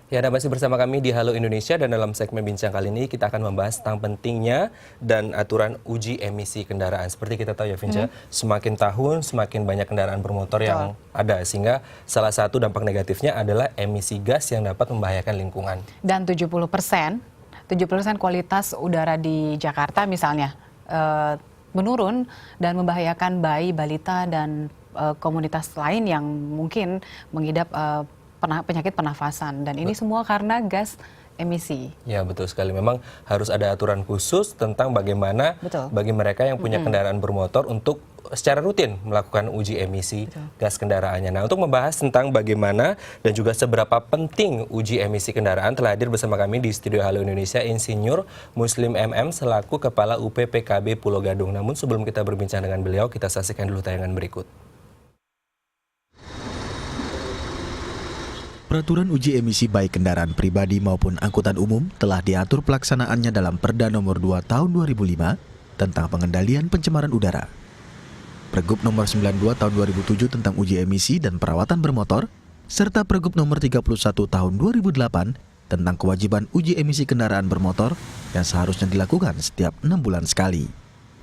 Ya, Anda masih bersama kami di Halo Indonesia dan dalam segmen bincang kali ini kita akan membahas tentang pentingnya dan aturan uji emisi kendaraan. Seperti kita tahu ya Vinca, semakin tahun semakin banyak kendaraan bermotor Betul. yang ada sehingga salah satu dampak negatifnya adalah emisi gas yang dapat membahayakan lingkungan. Dan 70% kualitas udara di Jakarta misalnya menurun dan membahayakan bayi, balita, dan komunitas lain yang mungkin mengidap penyakit pernafasan. Dan ini semua karena gas emisi. Ya, betul sekali. Memang harus ada aturan khusus tentang bagaimana Betul. bagi mereka yang punya kendaraan bermotor untuk secara rutin melakukan uji emisi gas kendaraannya. Nah, untuk membahas tentang bagaimana dan juga seberapa penting uji emisi kendaraan, telah hadir bersama kami di Studio Halo Indonesia Insinyur Muslim MM selaku Kepala UPPKB Pulau Gadung. Namun sebelum kita berbincang dengan beliau, kita saksikan dulu tayangan berikut. Peraturan uji emisi baik kendaraan pribadi maupun angkutan umum telah diatur pelaksanaannya dalam Perda Nomor 2 Tahun 2005 tentang pengendalian pencemaran udara. Pergub Nomor 92 Tahun 2007 tentang uji emisi dan perawatan bermotor, serta Pergub Nomor 31 Tahun 2008 tentang kewajiban uji emisi kendaraan bermotor yang seharusnya dilakukan setiap 6 bulan sekali.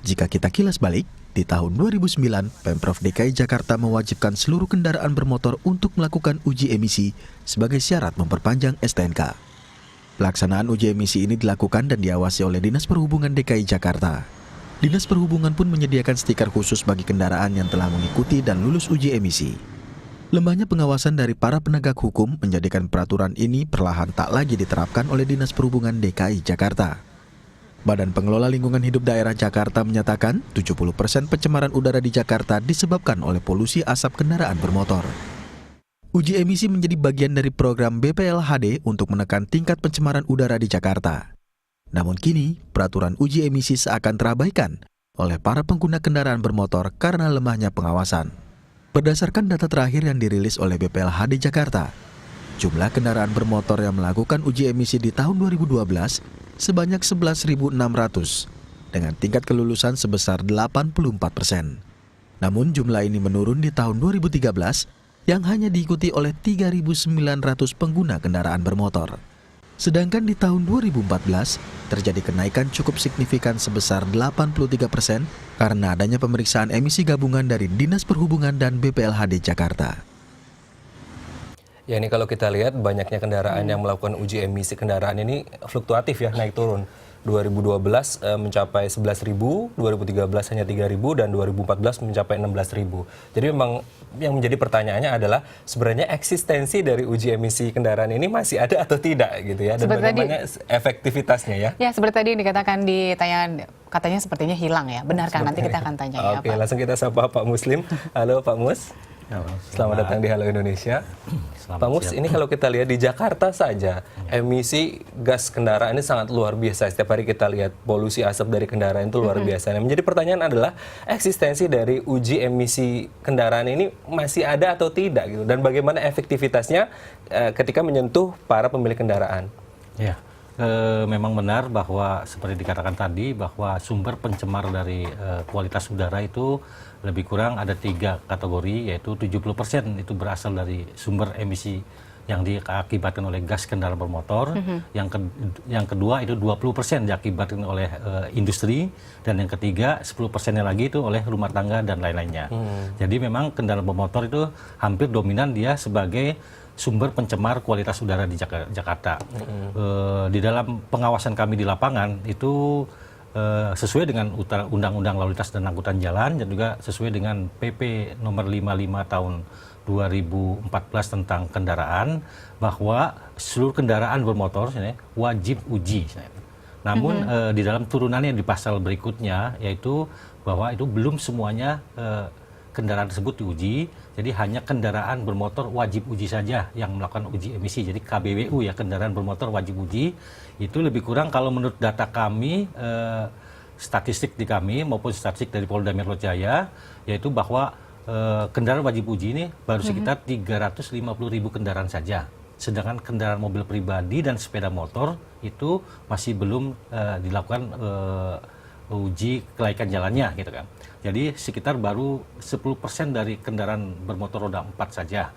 Jika kita kilas balik, di tahun 2009, Pemprov DKI Jakarta mewajibkan seluruh kendaraan bermotor untuk melakukan uji emisi sebagai syarat memperpanjang STNK. Pelaksanaan uji emisi ini dilakukan dan diawasi oleh Dinas Perhubungan DKI Jakarta. Dinas Perhubungan pun menyediakan stiker khusus bagi kendaraan yang telah mengikuti dan lulus uji emisi. Lemahnya pengawasan dari para penegak hukum menjadikan peraturan ini perlahan tak lagi diterapkan oleh Dinas Perhubungan DKI Jakarta. Badan Pengelola Lingkungan Hidup Daerah Jakarta menyatakan 70% pencemaran udara di Jakarta disebabkan oleh polusi asap kendaraan bermotor. Uji emisi menjadi bagian dari program BPLHD untuk menekan tingkat pencemaran udara di Jakarta. Namun kini, peraturan uji emisi seakan terabaikan oleh para pengguna kendaraan bermotor karena lemahnya pengawasan. Berdasarkan data terakhir yang dirilis oleh BPLHD Jakarta, jumlah kendaraan bermotor yang melakukan uji emisi di tahun 2012 sebanyak 11.600 dengan tingkat kelulusan sebesar 84%. Namun jumlah ini menurun di tahun 2013 yang hanya diikuti oleh 3.900 pengguna kendaraan bermotor. Sedangkan di tahun 2014 terjadi kenaikan cukup signifikan sebesar 83% karena adanya pemeriksaan emisi gabungan dari Dinas Perhubungan dan BPLHD Jakarta. Ya, ini kalau kita lihat banyaknya kendaraan yang melakukan uji emisi kendaraan ini fluktuatif ya, naik turun. 2012 mencapai 11.000, 2013 hanya 3.000, dan 2014 mencapai 16.000. Jadi memang yang menjadi pertanyaannya adalah sebenarnya eksistensi dari uji emisi kendaraan ini masih ada atau tidak gitu ya, dan Seperti bagaimana efektivitasnya ya. Ya, seperti tadi dikatakan di tayangan, katanya sepertinya hilang ya. Benarkah? Nanti kita akan tanya ya, Oke, Pak. langsung kita sapa Pak Muslim. Halo Pak Mus. Selamat datang di Halo Indonesia. Pak Mus, ini kalau kita lihat di Jakarta saja, emisi gas kendaraan ini sangat luar biasa. Setiap hari kita lihat polusi asap dari kendaraan itu luar biasa. Nah, menjadi pertanyaan adalah eksistensi dari uji emisi kendaraan ini masih ada atau tidak gitu, dan bagaimana efektivitasnya ketika menyentuh para pemilik kendaraan. Ya, memang benar bahwa seperti dikatakan tadi bahwa sumber pencemar dari kualitas udara itu lebih kurang ada 3 kategori, yaitu 70% itu berasal dari sumber emisi yang diakibatkan oleh gas kendaraan bermotor. Yang kedua itu 20% diakibatkan oleh industri, dan yang ketiga 10%-nya lagi itu oleh rumah tangga dan lain-lainnya. Jadi memang kendaraan bermotor itu hampir dominan dia sebagai sumber pencemar kualitas udara di Jakarta. Di dalam pengawasan kami di lapangan itu sesuai dengan Undang-Undang Lalu Lintas dan Angkutan Jalan, dan juga sesuai dengan PP Nomor 55 Tahun 2014 tentang kendaraan, bahwa seluruh kendaraan bermotor wajib uji. Namun di dalam turunannya di pasal berikutnya, yaitu bahwa itu belum semuanya kendaraan tersebut diuji, jadi hanya kendaraan bermotor wajib uji saja yang melakukan uji emisi. Jadi KBWU ya, kendaraan bermotor wajib uji. Itu lebih kurang kalau menurut data kami, statistik di kami maupun statistik dari Polda Metro Jaya, yaitu bahwa kendaraan wajib uji ini baru sekitar 350.000 kendaraan saja. Sedangkan kendaraan mobil pribadi dan sepeda motor itu masih belum dilakukan uji kelaikan jalannya gitu kan. Jadi sekitar baru 10% dari kendaraan bermotor roda 4 saja.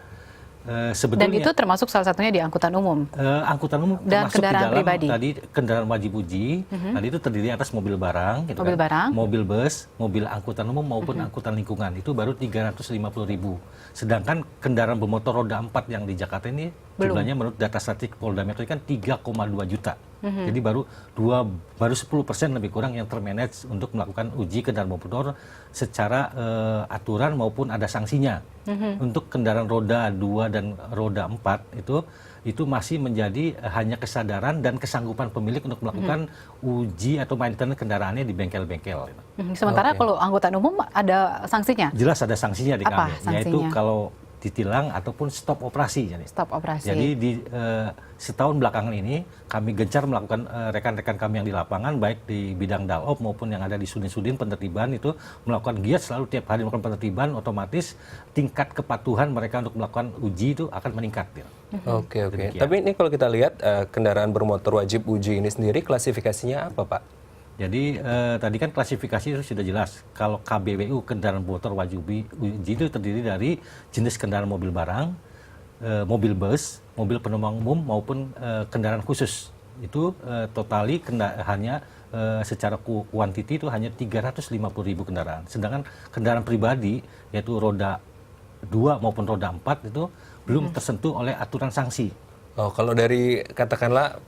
Dan itu termasuk salah satunya di angkutan umum. Angkutan umum Dan termasuk kendaraan di dalam pribadi. tadi kendaraan wajib uji. Tadi itu terdiri atas mobil barang, gitu Mobil kan, barang. mobil bus, mobil angkutan umum maupun angkutan lingkungan. Itu baru 350.000. Sedangkan kendaraan bermotor roda 4 yang di Jakarta ini jumlahnya menurut data statistik Polda Metro kan 3,2 juta. Jadi baru 10% lebih kurang yang termanage untuk melakukan uji kendaraan bermotor secara aturan maupun ada sanksinya. Untuk kendaraan roda 2 dan roda 4 itu masih menjadi hanya kesadaran dan kesanggupan pemilik untuk melakukan uji atau maintenance kendaraannya di bengkel-bengkel. Sementara kalau angkutan umum ada sanksinya? Jelas ada sanksinya di Apa kami, sanksinya? yaitu kalau ditilang ataupun stop operasi. Stop operasi. Jadi di setahun belakangan ini kami gencar melakukan rekan-rekan kami yang di lapangan, baik di bidang Dalop maupun yang ada di Sudin-Sudin penertiban itu melakukan giat selalu tiap hari melakukan penertiban, otomatis tingkat kepatuhan mereka untuk melakukan uji itu akan meningkat. Oke. Tapi ini kalau kita lihat kendaraan bermotor wajib uji ini sendiri klasifikasinya apa, Pak? Jadi tadi kan klasifikasi itu sudah jelas. Kalau KBWU kendaraan bermotor wajib uji itu terdiri dari jenis kendaraan mobil barang, mobil bus, mobil penumpang umum maupun kendaraan khusus. Itu totali hanya secara kuantiti itu hanya 350.000 kendaraan. Sedangkan kendaraan pribadi yaitu roda 2 maupun roda 4 itu belum tersentuh oleh aturan sanksi. Oh, kalau dari katakanlah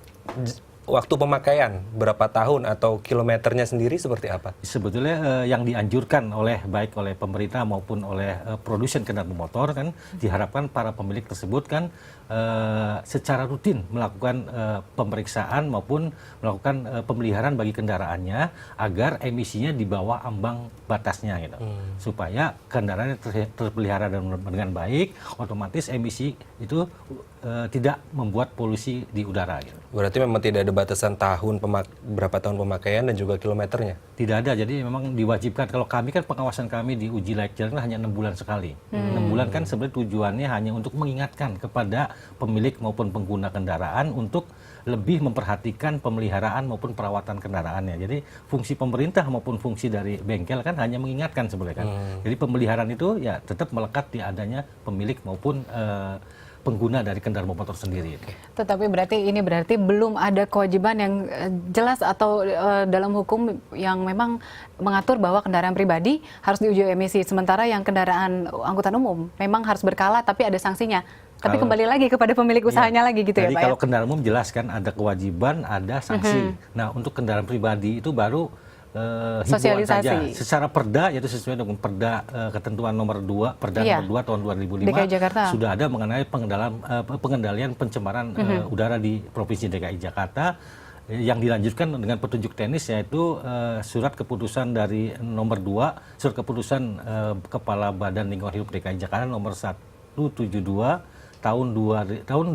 waktu pemakaian berapa tahun atau kilometernya sendiri seperti apa? Sebetulnya yang dianjurkan baik oleh pemerintah maupun oleh produsen kendaraan bermotor kan diharapkan para pemilik tersebut kan secara rutin melakukan pemeriksaan maupun melakukan pemeliharaan bagi kendaraannya agar emisinya di bawah ambang batasnya gitu. Supaya kendaraannya terpelihara dengan baik, otomatis emisi itu tidak membuat polusi di udara gitu. Berarti memang tidak ada batasan berapa tahun pemakaian dan juga kilometernya? Tidak ada, jadi memang diwajibkan. Kalau kami kan pengawasan kami di uji layak jalan hanya 6 bulan sekali. 6 bulan kan sebenarnya tujuannya hanya untuk mengingatkan kepada pemilik maupun pengguna kendaraan untuk lebih memperhatikan pemeliharaan maupun perawatan kendaraannya. Jadi fungsi pemerintah maupun fungsi dari bengkel kan hanya mengingatkan sebenarnya kan. Jadi pemeliharaan itu ya tetap melekat di adanya pemilik maupun pengguna dari kendaraan bermotor sendiri. Tetapi ini berarti belum ada kewajiban yang jelas atau dalam hukum yang memang mengatur bahwa kendaraan pribadi harus diuji emisi, sementara yang kendaraan angkutan umum memang harus berkala tapi ada sanksinya. Tapi kembali lagi kepada pemilik usahanya lagi gitu ya, Pak. Jadi kalau kendaraan umum jelas kan ada kewajiban, ada sanksi. Nah, untuk kendaraan pribadi itu baru himbauan saja. Secara perda, yaitu sesuai dengan perda ketentuan nomor 2, perda nomor 2 tahun 2005 DKI Jakarta sudah ada mengenai pengendalian pencemaran udara di Provinsi DKI Jakarta yang dilanjutkan dengan petunjuk teknis, yaitu surat keputusan dari nomor 2, surat keputusan Kepala Badan Lingkungan Hidup DKI Jakarta nomor 172 tahun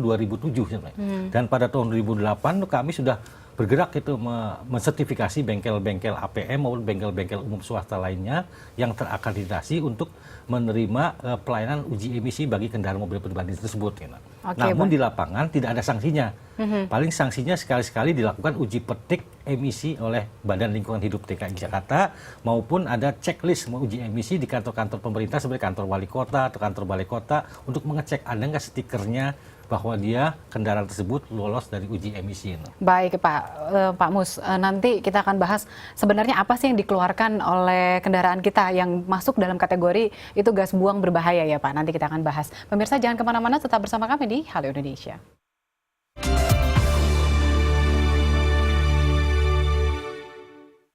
2007. Dan pada tahun 2008 kami sudah bergerak itu mensertifikasi bengkel-bengkel APM maupun bengkel-bengkel umum swasta lainnya yang terakreditasi untuk menerima pelayanan uji emisi bagi kendaraan mobil pribadi tersebut. Namun di lapangan tidak ada sanksinya. Paling sanksinya sekali-sekali dilakukan uji petik emisi oleh Badan Lingkungan Hidup DKI Jakarta maupun ada checklist uji emisi di kantor-kantor pemerintah seperti kantor wali kota atau kantor balai kota untuk mengecek ada nggak stikernya bahwa dia kendaraan tersebut lolos dari uji emisi. Baik Pak Mus, nanti kita akan bahas sebenarnya apa sih yang dikeluarkan oleh kendaraan kita yang masuk dalam kategori itu gas buang berbahaya ya Pak. Nanti kita akan bahas. Pemirsa jangan kemana-mana, tetap bersama kami di Halo Indonesia.